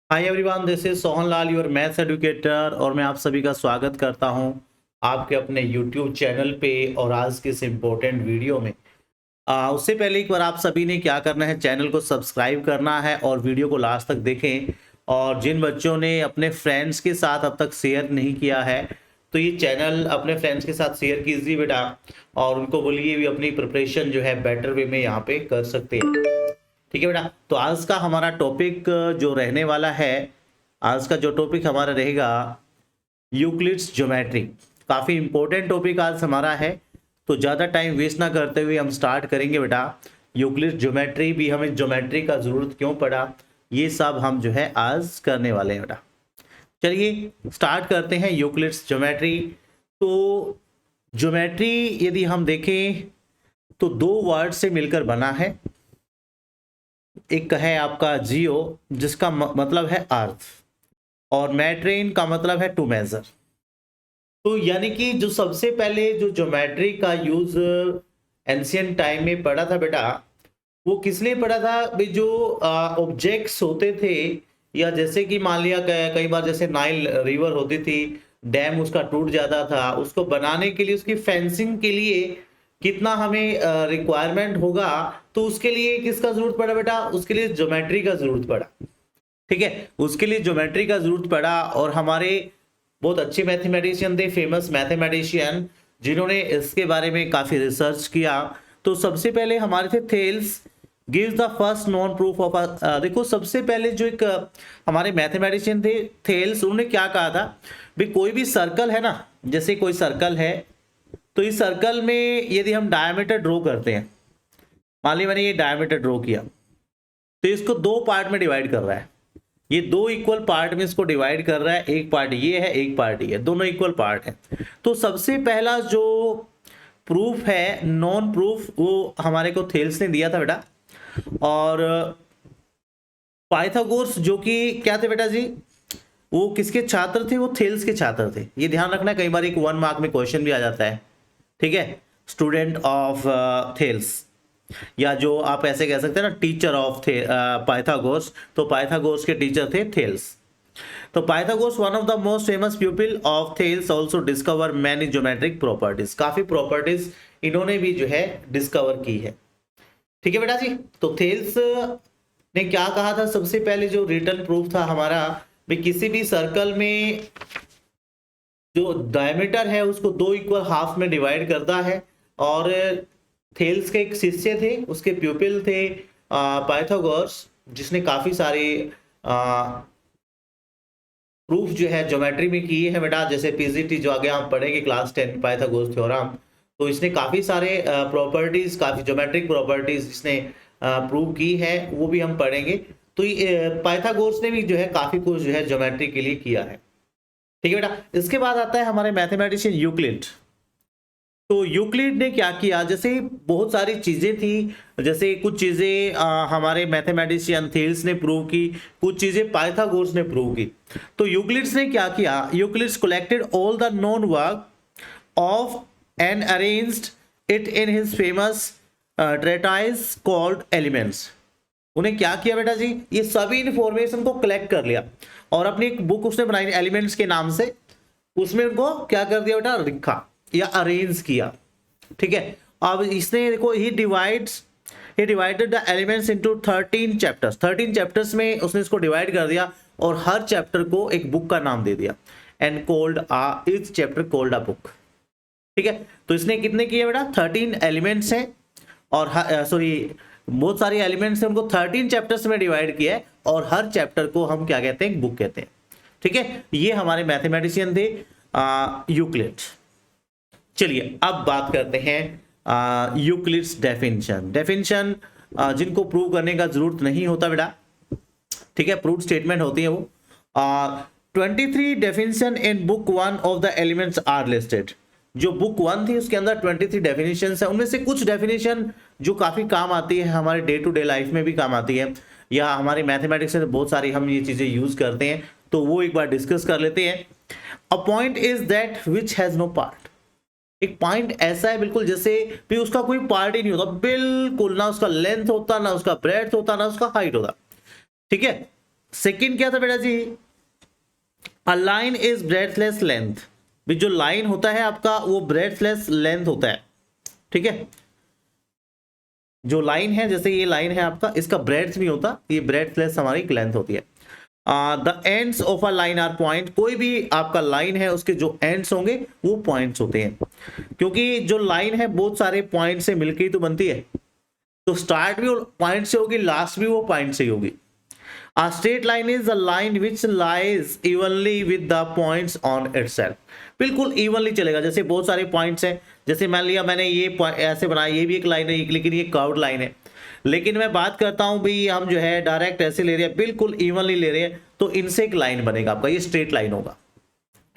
Hi everyone, this is Sohan Lal, your maths educator. और मैं आप सभी का स्वागत करता हूं आपके अपने यूट्यूब चैनल पे और आज के इस इम्पोर्टेंट वीडियो में। उससे पहले एक बार आप सभी ने क्या करना है, चैनल को सब्सक्राइब करना है और वीडियो को लास्ट तक देखें। और जिन बच्चों ने अपने फ्रेंड्स के साथ अब तक शेयर नहीं किया है तो ये चैनल अपने फ्रेंड्स के साथ शेयर कीजिए बेटा, और उनको बोलिए भी अपनी प्रिपरेशन जो है बेटर वे में यहाँ पे कर सकते हैं। ठीक है बेटा, तो आज का हमारा टॉपिक जो रहने वाला है, आज का जो टॉपिक हमारा रहेगा यूक्लिड्स ज्योमेट्री। काफ़ी इंपॉर्टेंट टॉपिक आज हमारा है, तो ज़्यादा टाइम वेस्ट ना करते हुए हम स्टार्ट करेंगे बेटा। यूक्लिड्स ज्योमेट्री भी, हमें ज्योमेट्री का ज़रूरत क्यों पड़ा, ये सब हम जो है आज करने वाले हैं बेटा। चलिए स्टार्ट करते हैं यूक्लिड्स ज्योमेट्री। तो ज्योमेट्री यदि हम देखें तो दो वर्ड से मिलकर बना है। एक है आपका जियो, जिसका मतलब है अर्थ, और मैट्रेन का मतलब है टू मेजर। तो यानी कि जो सबसे पहले जो ज्योमेट्री का यूज एंशियंट टाइम में पड़ा था बेटा, वो किस लिए पड़ा था भाई? जो ऑब्जेक्ट्स होते थे, या जैसे कि मान लिया कई बार जैसे नाइल रिवर होती थी, डैम उसका टूट जाता था, उसको बनाने के लिए, उसकी फेंसिंग के लिए कितना हमें रिक्वायरमेंट होगा, तो उसके लिए किसका जरूरत पड़ा बेटा? उसके लिए ज्योमेट्री का जरूरत पड़ा। ठीक है, उसके लिए ज्योमेट्री का जरूरत पड़ा। और हमारे बहुत अच्छे मैथमेटिशियन थे, फेमस मैथमेटिशियन, जिन्होंने इसके बारे में काफी रिसर्च किया। तो सबसे पहले हमारे थे Thales, gives the first non proof of देखो सबसे पहले जो एक हमारे मैथमेटिशियन थे थेल्स, उन्होंने क्या कहा था भाई, कोई भी सर्कल है ना, जैसे कोई सर्कल है, तो इस सर्कल में यदि हम डायमीटर ड्रॉ करते हैं, मान लीजिए मैंने ये डायमीटर ड्रॉ किया, तो इसको दो पार्ट में डिवाइड कर रहा है। ये दो इक्वल पार्ट में इसको डिवाइड कर रहा है, एक पार्ट ये है, एक पार्ट ये है, दोनों इक्वल पार्ट है। तो सबसे पहला जो प्रूफ है, नॉन प्रूफ, वो हमारे को थेल्स ने दिया था बेटा। और पाइथागोरस जो कि क्या थे बेटा जी, वो किसके छात्र थे? वो थेल्स के छात्र थे। ये ध्यान रखना, कई बार एक 1 मार्क में क्वेश्चन भी आ जाता है। ठीक है, स्टूडेंट ऑफ थेल्स, या जो आप ऐसे कह सकते हैं ना, टीचर ऑफ पाइथागोरस। तो पाइथागोरस के टीचर थे थेल्स। तो Pythagoras one of the most famous प्यूपिल of Thales also discover many geometric properties. काफी प्रॉपर्टीज इन्होंने भी जो है डिस्कवर की है। ठीक है बेटा जी, तो थेल्स ने क्या कहा था? सबसे पहले जो रिटर्न प्रूफ था हमारा, भी किसी भी सर्कल में जो डायमीटर है उसको दो इक्वल हाफ में डिवाइड करता है। और थेल्स के एक शिष्य थे, उसके प्यूपिल थे पाइथागोरस, जिसने काफी सारे प्रूफ जो है ज्योमेट्री में किए हैं बेटा। जैसे पीजीटी जो आगे हम पढ़ेंगे क्लास 10 पाइथागोरस थ्योरम, तो इसने काफी सारे प्रॉपर्टीज, काफी ज्योमेट्रिक प्रॉपर्टीज इसने प्रूव की है, वो भी हम पढ़ेंगे। तो पाइथागोरस ने भी जो है काफी कुछ जो है ज्योमेट्री के लिए किया है। ठीक है बेटा, इसके बाद आता है हमारे मैथमेटिशियन यूक्लिड। तो यूक्लिड ने क्या किया, जैसे बहुत सारी चीजें थी, जैसे कुछ चीजें हमारे मैथमेटिशियन थेल्स ने प्रूव की, कुछ चीजें पाइथागोरस ने प्रूव की। तो यूक्लिड्स ने क्या किया, Euclid's collected all the known work of and arranged it in his famous treatise called elements. उन्हें क्या किया बेटा जी, ये सभी इंफॉर्मेशन को कलेक्ट कर लिया और अपनी एक बुक उसने बनाई एलिमेंट्स के नाम से, उसमें उनको क्या कर दिया बेटा, लिखा या अरेंज किया। ठीक है, अब इसने देखो ही divided the elements into 13 chapters. 13 chapters में उसने इसको डिवाइड कर दिया और हर चैप्टर को एक बुक का नाम दे दिया, and called each chapter called a book. ठीक है, तो इसने कितने किए बेटा, 13 एलिमेंट्स हैं, और सॉरी बहुत सारे एलिमेंट्स हैं, उनको 13 चैप्टर्स में डिवाइड किया है, और हर चैप्टर को हम क्या कहते हैं, बुक कहते हैं। ठीक है, ये हमारे मैथमेटिशियन थे यूक्लिड। चलिए अब बात करते हैं यूक्लिड्स डेफिनेशन जिनको प्रूव करने का जरूरत नहीं होता बेटा। ठीक है, प्रूव स्टेटमेंट होती है वो। 23 definition in book 1 of the elements are listed. जो बुक 1 थी उसके अंदर 23 डेफिनेशन है, उनमें से कुछ डेफिनेशन जो काफी काम आती है, हमारे डे टू डे लाइफ में भी काम आती है, या हमारे मैथमेटिक्स में बहुत सारी हम ये चीजें यूज करते हैं, तो वो एक बार डिस्कस कर लेते हैं। A point is that which has no part. एक पॉइंट ऐसा है बिल्कुल जैसे भी उसका कोई पार्ट ही नहीं होता, बिल्कुल ना उसका लेंथ होता, ना उसका ब्रेड्थ होता, ना उसका हाइट होता। ठीक है, सेकंड क्या था बेटा जी, अ लाइन इज ब्रेडथलेस लेंथ, भी जो लाइन होता है आपका वो ब्रेडथलेस लेंथ होता है, ठीक है। जो लाइन है, जैसे ये लाइन है आपका, इसका ब्रेड्थ नहीं होता, ये ब्रेडथलेस हमारी लेंथ होती है। The ends of a line are point, कोई भी आपका लाइन है उसके जो एंड्स होंगे वो पॉइंट्स होते हैं, क्योंकि जो लाइन है बहुत सारे पॉइंट से मिलकर ही तो बनती है, तो स्टार्ट भी पॉइंट से होगी, लास्ट भी वो पॉइंट से ही होगी। A straight line is a line which lies evenly with the points on itself, बिल्कुल इवनली चलेगा। जैसे बहुत सारे पॉइंट्स हैं, जैसे मान लिया मैंने ये ऐसे बनाया, ये भी एक लाइन है लेकिन ये कर्व्ड लाइन है, लेकिन मैं बात करता हूं भी हम जो है डायरेक्ट ऐसे ले रहे हैं, बिल्कुल इवनली ले रहे हैं, तो इनसे एक लाइन बनेगा आपका, ये स्ट्रेट लाइन होगा,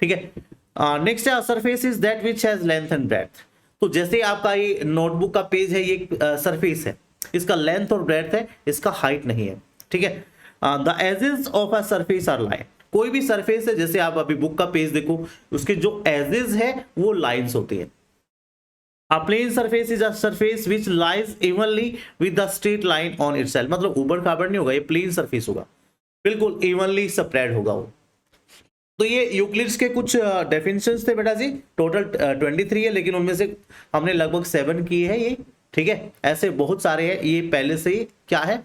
ठीक है। नेक्स्ट है surface is that which has length and breadth, तो जैसे आपका ये नोटबुक का पेज है, ये सरफेस है, इसका लेंथ और ब्रेड्थ है, इसका हाइट नहीं है, ठीक है। The edges of a surface are line, कोई भी सरफेस है, जैसे आप अभी बुक का पेज देखो, उसके जो एजेस है वो लाइंस होती है। A plane surface is a surface which lies evenly with the straight line on itself, मतलब ऊबड़ खाबड़ नहीं होगा, ये प्लेन सरफेस होगा, बिल्कुल इवनली स्प्रेड होगा वो। तो ये यूक्लिड्स के कुछ डेफिनेशंस थे बेटा जी, टोटल 23 है, लेकिन उनमें से हमने लगभग 7 किए हैं ये, ठीक है। ऐसे बहुत सारे हैं, ये पहले से ही क्या है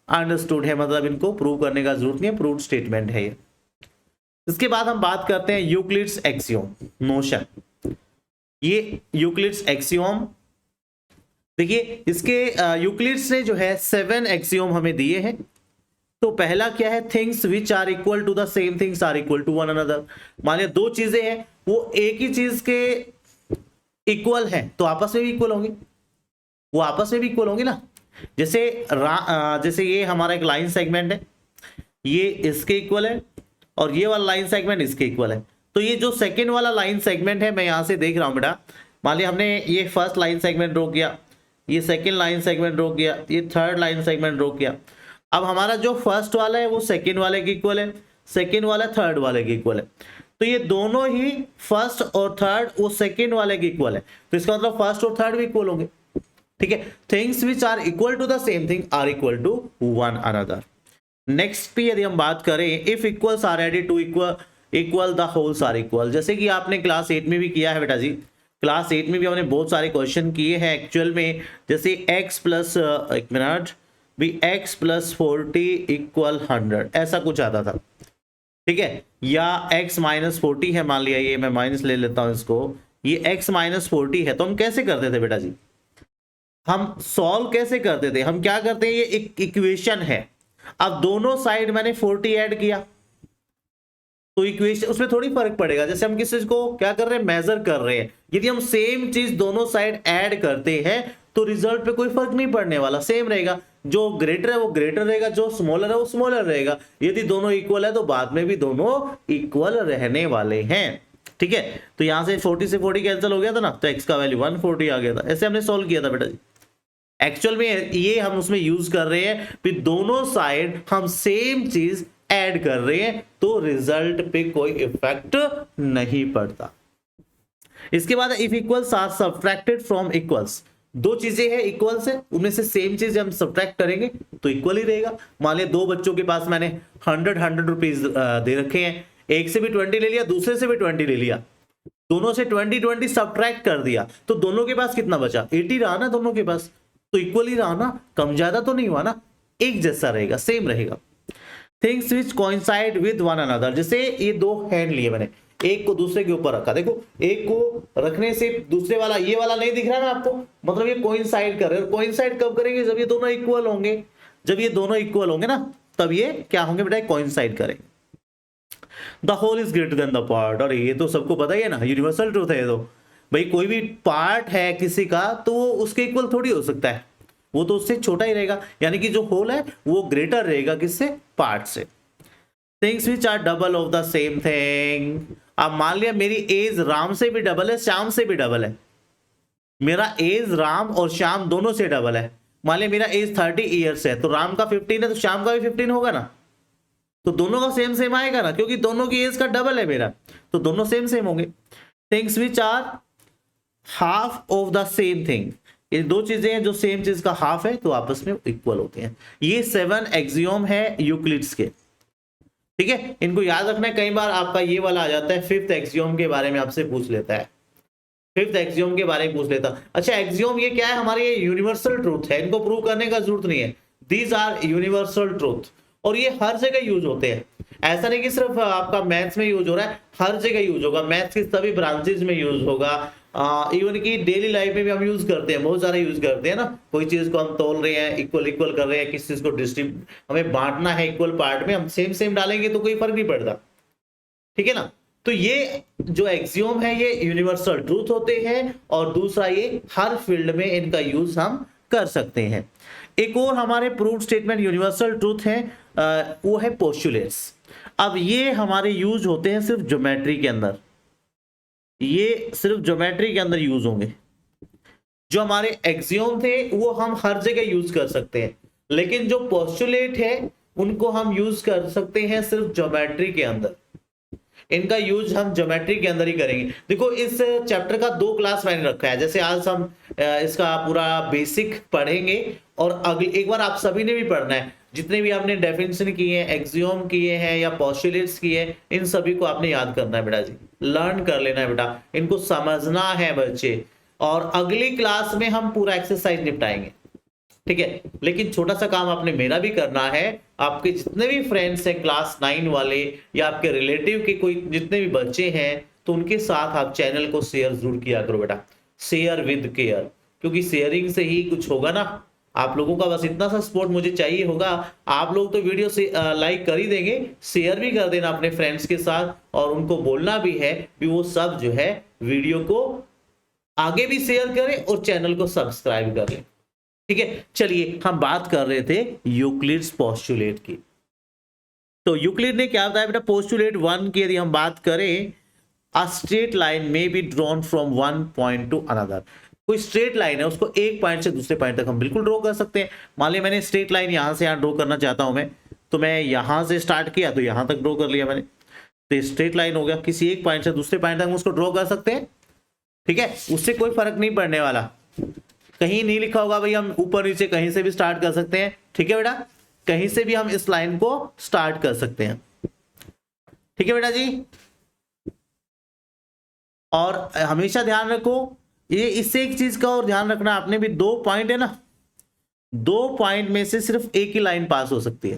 अंडरस्टूड है, मतलब इनको प्रूव करने का जरूरत नहीं है, प्रूव्ड स्टेटमेंट है ये। इसके बाद हम बात करते हैं यूक्लिड्स एक्सियोम नोशन। ये यूक्लिड्स एक्सियोम देखिए, इसके यूक्लिड्स ने जो है 7 एक्सियोम हमें दिए हैं। तो पहला क्या है, things which are equal to the same things are equal to one another. मान लिया दो चीजें हैं, वो एक ही चीज के इक्वल है, तो आपस में भी इक्वल होंगी, वो आपस में भी इक्वल होंगी ना। जैसे ये हमारा एक लाइन सेगमेंट है, ये इसके इक्वल है, और ये वाला लाइन सेगमेंट इसके इक्वल है। तो ये जो सेकंड वाला लाइन सेगमेंट है, मैं यहां से देख रहा हूं बेटा, मान लिया हमने ये फर्स्ट लाइन सेगमेंट ड्रॉ किया, ये सेकंड लाइन सेगमेंट ड्रॉ किया, ये थर्ड लाइन सेगमेंट ड्रॉ किया। अब हमारा जो फर्स्ट वाला है वो सेकंड वाले के इक्वल है, सेकंड वाला थर्ड वाले के इक्वल है, तो ये दोनों ही फर्स्ट और थर्ड वो सेकंड वाले के इक्वल है, तो इसका मतलब फर्स्ट और थर्ड भी इक्वल होंगे, ठीक है। Things which are equal to the same thing are equal to one another. Next पे यदि हम बात करें, if equals are added to equal the wholes are equal, जैसे कि आपने क्लास 8 में भी किया है बेटा जी, क्लास 8 में भी हमने बहुत सारे क्वेश्चन किए हैं एक्चुअल में, जैसे x प्लस एक मिनट भी x प्लस 40 इक्वल 100, ऐसा कुछ आता था, ठीक है। या x माइनस 40 है, मान लिया ये मैं माइनस ले लेता हूं इसको, ये x माइनस 40 है, तो हम कैसे करते थे बेटा जी, हम सॉल्व कैसे करते थे, हम क्या करते हैं, ये एक इक्वेशन है, अब दोनों साइड मैंने 40 ऐड किया, तो इक्वेशन उसमें थोड़ी फर्क पड़ेगा। जैसे हम किसी चीज को क्या कर रहे हैं, मेजर कर रहे हैं, यदि हम सेम चीज दोनों साइड ऐड करते हैं तो रिजल्ट पे कोई फर्क नहीं पड़ने वाला, सेम रहेगा, जो ग्रेटर है वो ग्रेटर रहेगा, जो स्मॉलर है वो स्मॉलर रहेगा। यदि दोनों इक्वल है तो बाद में भी दोनों इक्वल रहने वाले हैं, ठीक है। तो यहां से 40 से 40 कैंसिल हो गया था ना, तो x का वैल्यू 140 आ गया था, ऐसे हमने सोल्व किया था बेटा जी। एक्चुअल में ये हम उसमें यूज कर रहे हैं फिर दोनों साइड हम सेम चीज ऐड कर रहे हैं, तो रिजल्ट पे कोई इफेक्ट नहीं पड़ता। इसके बाद if equals are subtracted from equals, दो चीजें हैं इक्वल्स है, उनमें से सेम चीज हम सब्ट्रैक्ट करेंगे तो इक्वल ही रहेगा। मान लिया दो बच्चों के पास मैंने 100 रुपीज दे रखे हैं, एक से भी 20 ले लिया, दूसरे से भी 20 ले लिया, दोनों से 20 सब्ट्रैक्ट कर दिया, तो दोनों के पास कितना बचा, 80 रहा ना दोनों के पास, तो इक्वल ही रहा ना, कम ज्यादा तो नहीं हुआ ना, एक जैसा रहेगा, सेम रहेगा। Things which coincide with one another, जैसे ये दो हैंड लिए मैंने, एक को दूसरे के ऊपर रखा, देखो एक को रखने से दूसरे वाला, ये वाला नहीं दिख रहा ना आपको, मतलब ये कोइंसाइड कर रहे हैं। कोइंसाइड कब करेंगे, जब ये दोनों इक्वल होंगे, जब ये दोनों इक्वल होंगे ना तब ये क्या होंगे बेटा, कोइंसाइड करेंगे। The whole is greater than the part, और ये तो सबको पता ही है ना, यूनिवर्सल ट्रूथ है ये तो, भाई कोई भी पार्ट है किसी का तो वो उसके इक्वल थोड़ी हो सकता है, वो तो उससे छोटा ही रहेगा, यानी कि जो होल है वो ग्रेटर रहेगा किससे, पार्ट से। Things which are double of the same thing, अब मान लिया मेरी एज राम से भी डबल है, श्याम से भी डबल है, मेरा एज राम और श्याम दोनों से डबल है। मान लिया मेरा एज 30 ईयर्स है, तो राम का 15 है तो श्याम का भी 15 होगा ना, तो दोनों का सेम सेम आएगा ना, क्योंकि दोनों की एज का डबल है मेरा, तो दोनों सेम सेम होंगे। Things which are half of the same thing, ये दो चीजें हैं जो सेम चीज का हाफ है तो आपस में इक्वल होते हैं। ये 7 एक्सियोम है यूक्लिड्स के, ठीक है, इनको याद रखना है। कई बार आपका ये वाला आ जाता है, फिफ्थ एक्सियोम के बारे में आपसे पूछ लेता है, फिफ्थ एक्सियोम के बारे में पूछ लेता। अच्छा, एक्सियोम ये क्या है, हमारे ये यूनिवर्सल ट्रूथ है, इनको प्रूव करने का जरूरत नहीं है। दीज आर यूनिवर्सल ट्रूथ, और ये हर जगह यूज होते हैं। ऐसा नहीं कि सिर्फ आपका मैथ्स में यूज हो रहा है, हर जगह यूज होगा, मैथ्स की सभी ब्रांचेज में यूज होगा। इवन की डेली लाइफ में भी हम यूज करते हैं, बहुत सारे यूज करते हैं ना। कोई चीज को हम तोल रहे हैं, इक्वल इक्वल कर रहे हैं, किसी चीज को डिस्ट्रीब्यूट, हमें बांटना है इक्वल पार्ट में, हम सेम सेम डालेंगे तो कोई फर्क नहीं पड़ता, ठीक है ना। तो ये जो एक्सियोम है ये यूनिवर्सल ट्रूथ होते हैं, और दूसरा ये हर फील्ड में इनका यूज हम कर सकते हैं। एक और हमारे प्रूव्ड स्टेटमेंट यूनिवर्सल ट्रूथ है, वो है पोस्टुलेट्स। अब ये हमारे यूज होते हैं सिर्फ ज्योमेट्री के अंदर, ये सिर्फ ज्योमेट्री के अंदर यूज होंगे। जो हमारे एक्सियोम थे वो हम हर जगह यूज कर सकते हैं, लेकिन जो पोस्टुलेट है उनको हम यूज कर सकते हैं सिर्फ ज्योमेट्री के अंदर। इनका यूज हम ज्योमेट्री के अंदर ही करेंगे। देखो, इस चैप्टर का 2 क्लास मैंने रखा है, जैसे आज हम इसका पूरा बेसिक पढ़ेंगे, और अगले एक बार आप सभी ने भी पढ़ना है, जितने भी आपने डेफिनेशन किए हैं, एक्सियोम किए हैं या पोस्टुलेट्स किए हैं, इन सभी को आपने याद करना है बेटा जी, लर्न कर लेना है बेटा, इनको समझना है बच्चे। और अगली क्लास में हम पूरा एक्सरसाइज निपटाएंगे, ठीक है। लेकिन छोटा सा काम आपने मेरा भी करना है, आपके जितने भी फ्रेंड्स हैं क्लास 9 वाले, या आपके रिलेटिव के कोई जितने भी बच्चे हैं, तो उनके साथ आप चैनल को शेयर जरूर किया करो बेटा, शेयर विद केयर, क्योंकि शेयरिंग से ही कुछ होगा ना। आप लोगों का बस इतना सा सपोर्ट मुझे चाहिए होगा। आप लोग तो वीडियो से लाइक कर ही देंगे, शेयर भी कर देना अपने फ्रेंड्स के साथ, और उनको बोलना भी है कि वो सब जो है वीडियो को आगे भी शेयर करें और चैनल को सब्सक्राइब कर लें, ठीक है। चलिए, हम बात कर रहे थे यूक्लिड्स पोस्टुलेट की। तो यूक्लिड ने क्या बताया बेटा, पोस्टुलेट 1 की यदि हम बात करें, अ स्ट्रेट लाइन में be drawn from one point two another. कोई स्ट्रेट लाइन है, उसको एक पॉइंट से दूसरे पॉइंट तक हम बिल्कुल ड्रॉ कर सकते हैं। मान लिया मैंने स्ट्रेट लाइन यहां से यहां ड्रॉ करना चाहता हूं मैं, तो मैं यहां से स्टार्ट किया तो यहां तक ड्रॉ कर लिया मैंने, तो स्ट्रेट लाइन हो गया। किसी एक पॉइंट से दूसरे पॉइंट तक हम उसको ड्रॉ कर सकते हैं, ठीक है, उससे कोई फर्क नहीं पड़ने वाला। कहीं नहीं लिखा होगा भाई हम ऊपर नीचे कहीं से भी स्टार्ट कर सकते हैं, ठीक है बेटा, कहीं से भी हम इस लाइन को स्टार्ट कर सकते हैं, ठीक है बेटा जी। और हमेशा ध्यान रखो, ये इससे एक चीज का और ध्यान रखना आपने भी, 2 पॉइंट है ना, 2 पॉइंट में से सिर्फ एक ही लाइन पास हो सकती है।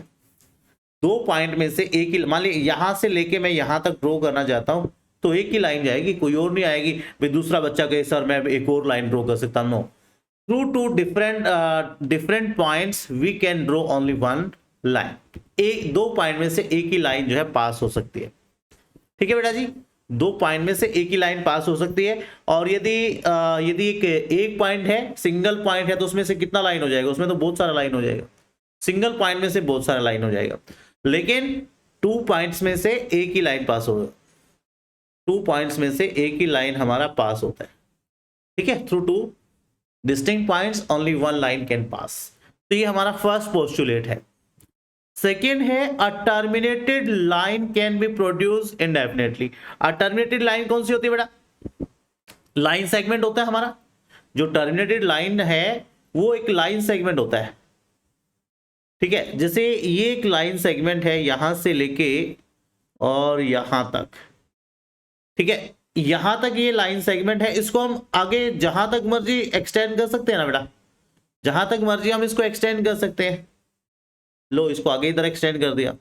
2 पॉइंट में से एक ही, मान ली यहां से लेके मैं यहां तक ड्रॉ करना चाहता हूं, तो एक ही लाइन जाएगी, कोई और नहीं आएगी। भाई दूसरा बच्चा कहे सर मैं एक और लाइन ड्रॉ कर सकता हूं, no. Through two different points we can draw only one line. एक 2 पॉइंट में से एक ही लाइन जो है पास हो सकती है, ठीक है बेटा जी। 2 पॉइंट में से एक ही लाइन पास हो सकती है। और यदि एक पॉइंट है, सिंगल पॉइंट है, तो उसमें से कितना लाइन हो जाएगा, उसमें तो बहुत सारा लाइन हो जाएगा, सिंगल पॉइंट में से बहुत सारा लाइन हो जाएगा। लेकिन 2 पॉइंट्स में से एक ही लाइन पास होगा, 2 पॉइंट्स में से एक ही लाइन हमारा पास होता है, ठीक है। Through 2 distinct points only one line can pass. तो ये हमारा फर्स्ट पोस्टुलेट है। सेकेंड है, a terminated line can be produce indefinitely. A terminated line कौन सी होती है बेटा, लाइन सेगमेंट होता है हमारा। जो टर्मिनेटेड लाइन है वो एक लाइन सेगमेंट होता है, ठीक है। जैसे ये एक लाइन सेगमेंट है यहां से लेके और यहां तक, ठीक है, यहां तक ये लाइन सेगमेंट है। इसको हम आगे जहां तक मर्जी एक्सटेंड कर सकते हैं ना बेटा, जहां तक मर्जी हम इसको एक्सटेंड कर सकते हैं। लो, इसको आगे इधर एक्सटेंड कर दिया,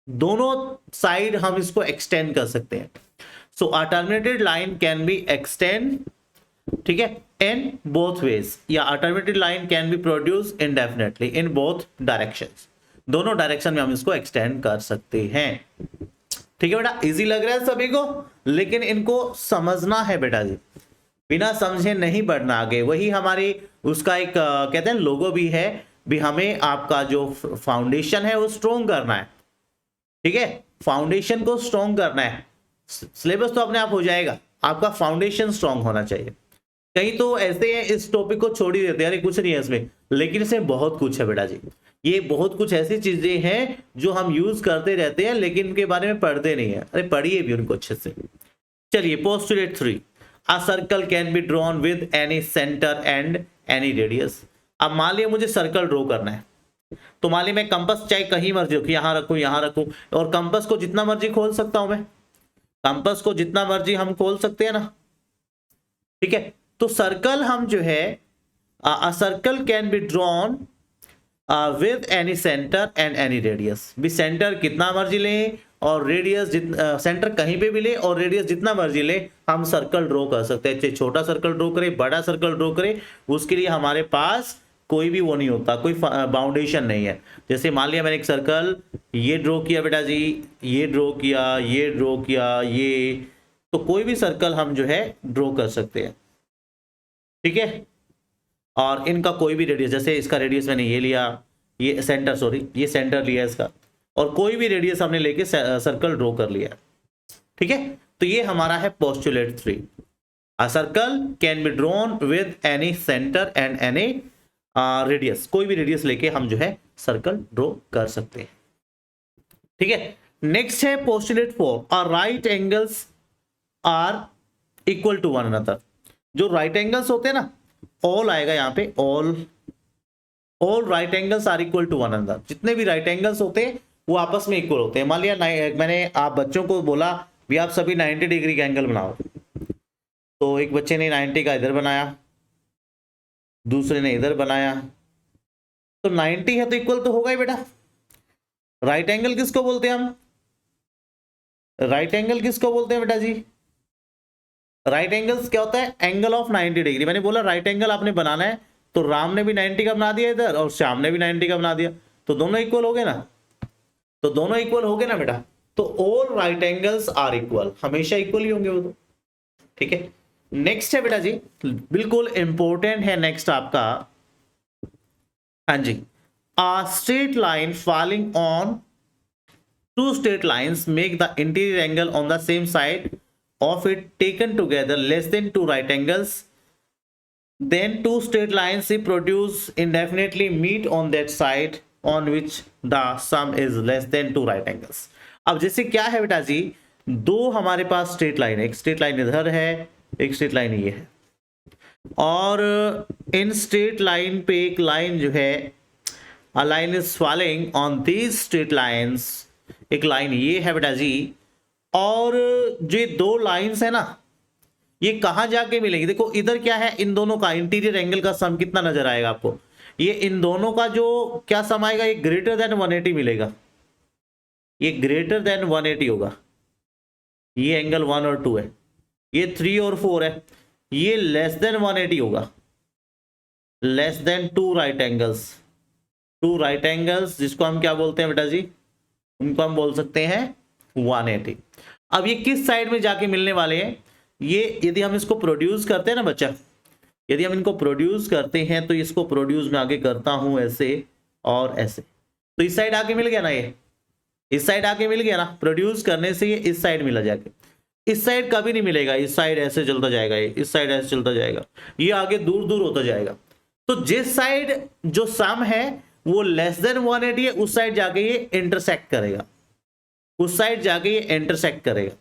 दोनों साइड हम इसको एक्सटेंड कर सकते हैं। So a terminated line can be extend, ठीक है, इन बोथ वेज, या a terminated line can be produce indefinitely in both directions. दोनों डायरेक्शन में हम इसको एक्सटेंड कर सकते हैं, ठीक है बेटा। इजी लग रहा है सभी को, लेकिन इनको समझना है बेटा जी, बिना समझे नहीं बढ़ना आगे। वही हमारी उसका एक कहते हैं लोगो भी है भी, हमें आपका जो फाउंडेशन है वो स्ट्रॉन्ग करना है, ठीक है, फाउंडेशन को स्ट्रॉन्ग करना है। सिलेबस तो अपने आप हो जाएगा, आपका फाउंडेशन स्ट्रॉन्ग होना चाहिए। कहीं तो ऐसे हैं इस टॉपिक को छोड़ ही देते हैं, अरे कुछ नहीं है इसमें, लेकिन इसमें बहुत कुछ है बेटा जी। ये बहुत कुछ ऐसी चीजें हैं जो हम यूज करते रहते हैं, लेकिन उनके बारे में पढ़ते नहीं है। अरे पढ़िए भी उनको अच्छे से। चलिए, postulate 3, a circle can be drawn with any centre and any radius. अब मान लिया मुझे सर्कल ड्रॉ करना है, तो मान लीजिए मैं कंपास चाहे कहीं मर्जी रखूं, यहाँ रखूं, यहाँ रखूं, और कंपास को जितना मर्जी खोल सकता हूं मैं, कंपास को जितना मर्जी हम खोल सकते हैं ना, ठीक है। तो सर्कल हम जो है, a circle can be drawn with any centre and any radius. भी सेंटर कितना मर्जी लें और रेडियस सेंटर कहीं पे भी ले और रेडियस जितना मर्जी ले, हम सर्कल ड्रॉ कर सकते हैं। चाहे छोटा सर्कल ड्रॉ करें, बड़ा सर्कल ड्रॉ करें, उसके लिए हमारे पास कोई भी वो नहीं होता, कोई बाउंडेशन नहीं है। जैसे मान लिया मैंने एक सर्कल ये ड्रॉ किया बेटा जी, ये ड्रॉ किया, ये ड्रॉ किया, ये, तो कोई भी सर्कल हम जो है ड्रॉ कर सकते हैं, ठीक है। और इनका कोई भी रेडियस, जैसे इसका रेडियस मैंने ये लिया, ये सेंटर, सॉरी ये सेंटर लिया इसका, और कोई भी रेडियस हमने लेके सर्कल ड्रॉ कर लिया, ठीक है। तो ये हमारा है postulate 3। A circle can be drawn with any centre and any radius. कोई भी रेडियस लेके हम जो है सर्कल ड्रॉ कर सकते हैं, ठीक है। नेक्स्ट है पोस्टुलेट 4। और right angles are equal to one another. जो राइट एंगल्स होते हैं ना, ऑल आएगा यहाँ पे, all right angles are equal to one another. जितने भी राइट एंगल्स होते हैं वो आपस में इक्वल होते हैं। मान लिया मैंने आप बच्चों को बोला भी आप सभी 90 डिग्री का एंगल बनाओ, तो एक बच्चे ने 90 का इधर बनाया, दूसरे ने इधर बनाया, तो 90 है तो इक्वल तो होगा ही बेटा। राइट एंगल किसको बोलते हैं हम? राइट एंगल किसको बोलते हैं बेटा जी? राइट एंगल्स क्या होता है? Angle of 90 degree. मैंने बोला राइट एंगल आपने बनाना है, तो राम ने भी 90 का बना दिया इधर और श्याम ने भी 90 का बना दिया, तो दोनों इक्वल हो गए ना, तो दोनों इक्वल हो गए ना बेटा। तो all right angles are equal, हमेशा इक्वल ही होंगे वो तो, ठीक है। नेक्स्ट है बेटा जी, बिल्कुल इंपॉर्टेंट है नेक्स्ट आपका, हाँ जी, a straight line falling on two straight lines make the interior angle on the same side of it taken together less than two right angles, then two straight lines if produced indefinitely meet on that side on which the sum is less than two right angles। अब जैसे क्या है बेटा जी, दो हमारे पास straight line है, एक straight line इधर है, एक स्ट्रेट लाइन ये है, और इन स्ट्रेट लाइन पे एक लाइन जो है, a line is falling on these straight lines, एक लाइन ये है बेटा जी, और जो ये दो लाइंस है ना, ये कहां जाके मिलेंगी? देखो इधर क्या है, इन दोनों का इंटीरियर एंगल का सम कितना नजर आएगा आपको? ये इन दोनों का जो क्या सम आएगा, ये ग्रेटर देन 180 मिलेगा, ये ग्रेटर देन 180 होगा। ये एंगल 1 और 2 है, ये 3 और 4 है, ये लेस देन 180 होगा, less than two right angles. Two right angles जिसको हम क्या बोलते हैं बेटा जी, उनको हम बोल सकते हैं 180। अब ये किस साइड में जाके मिलने वाले हैं? ये यदि हम इसको प्रोड्यूस करते हैं ना बच्चा, यदि हम इनको प्रोड्यूस करते हैं, तो इसको प्रोड्यूस में आगे करता हूं ऐसे और ऐसे, तो इस साइड आके मिल गया ना, ये इस साइड आके मिल गया ना, प्रोड्यूस करने से ये इस साइड मिला जाके। इस साइड कभी नहीं मिलेगा, इस साइड ऐसे चलता जाएगा, ये इस साइड ऐसे चलता जाएगा, ये आगे दूर दूर होता जाएगा। तो जिस साइड जो सम है वो लेस देन 180 है, उस साइड जाके ये इंटरसेक्ट करेगा, उस साइड जाके ये इंटरसेक्ट करेगा,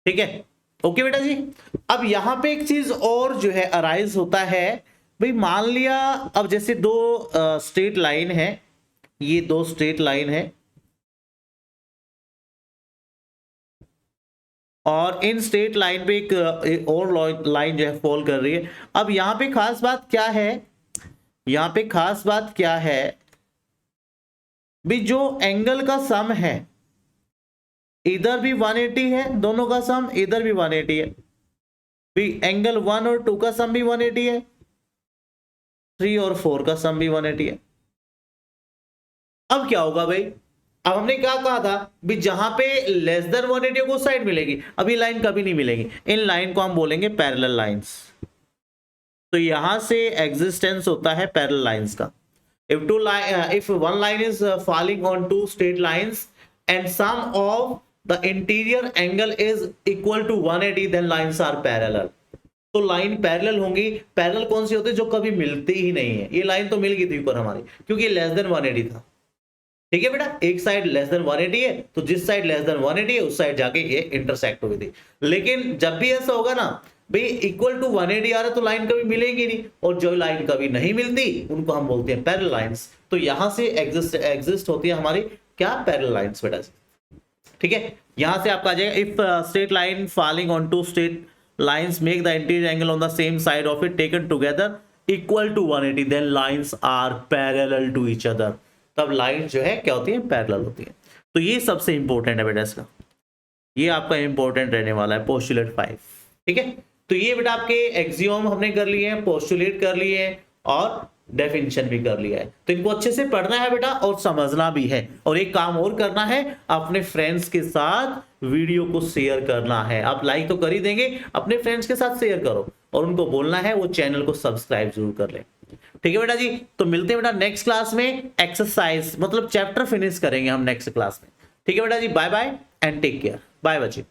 ठीक है। ओके बेटा जी। अब यहां पे एक चीज और जो है अराइज होता है, भाई मान लिया अब जैसे दो स्ट्रेट लाइन है, ये दो स्ट्रेट लाइन है, और इन स्ट्रेट लाइन पे एक और लाइन जो है फॉल कर रही है। अब यहां पे खास बात क्या है, यहां पे खास बात क्या है भी, जो एंगल का सम है इधर भी 180 है, दोनों का सम इधर भी 180 है, भी एंगल 1 और 2 का सम भी 180 है, 3 और 4 का सम भी 180 है। अब क्या होगा भाई, अब हमने क्या कहा था भी, जहां पे लेस देन 180 को साइड मिलेगी, अभी लाइन कभी नहीं मिलेगी, इन लाइन को हम बोलेंगे पैरेलल लाइंस। तो यहां से एग्जिस्टेंस होता है पैरेलल लाइंस का। if one line is falling on two straight lines and sum of the interior angle is equal to 180, then lines are parallel। तो लाइन पैरेलल होंगी। पैरेलल कौन सी होती है? जो कभी मिलती ही नहीं है। ये लाइन तो मिल गई थी ऊपर हमारी, क्योंकि लेस देन 180 था, ठीक है बेटा। एक साइड लेस देन 180 है, तो जिस साइड लेस देन 180 है उस साइड जाके ये इंटरसेक्ट हुई थी। लेकिन जब भी ऐसा होगा ना, भाई इक्वल टू 180 आ रहा है तो लाइन कभी मिलेगी नहीं, और जो लाइन कभी नहीं मिलती उनको हम बोलते हैं पैरेलल लाइंस। तो यहां से एग्जिस्ट होती है हमारी क्या, पैरेलल लाइंस बेटा। ठीक है, यहां से आपका आ जाएगा if straight line falling on two straight lines make the interior angle on the same side of it taken together equal to 180 then lines are parallel to each other. तब line जो है क्या होती है, पैरेलल होती है। तो ये सबसे इंपॉर्टेंट है बेटा इसका, ये आपका इंपॉर्टेंट रहने वाला है पोस्टुलेट 5। ठीक है, तो ये बेटा आपके एक्सियोम हमने कर लिए हैं, पोस्टुलेट कर लिए हैं और डेफिनेशन भी कर लिया है। तो इनको अच्छे से पढ़ना है बेटा और समझना भी है। और एक काम और करना है, अपने फ्रेंड्स के साथ वीडियो को शेयर करना है। आप लाइक तो कर ही देंगे, अपने फ्रेंड्स के साथ शेयर करो और उनको बोलना है वो चैनल को सब्सक्राइब जरूर कर ले। ठीक है बेटा जी, तो मिलते हैं बेटा नेक्स्ट क्लास में। एक्सरसाइज मतलब चैप्टर फिनिश करेंगे हम नेक्स्ट क्लास में। ठीक है बेटा जी, bye bye and take care. Bye बच्चे।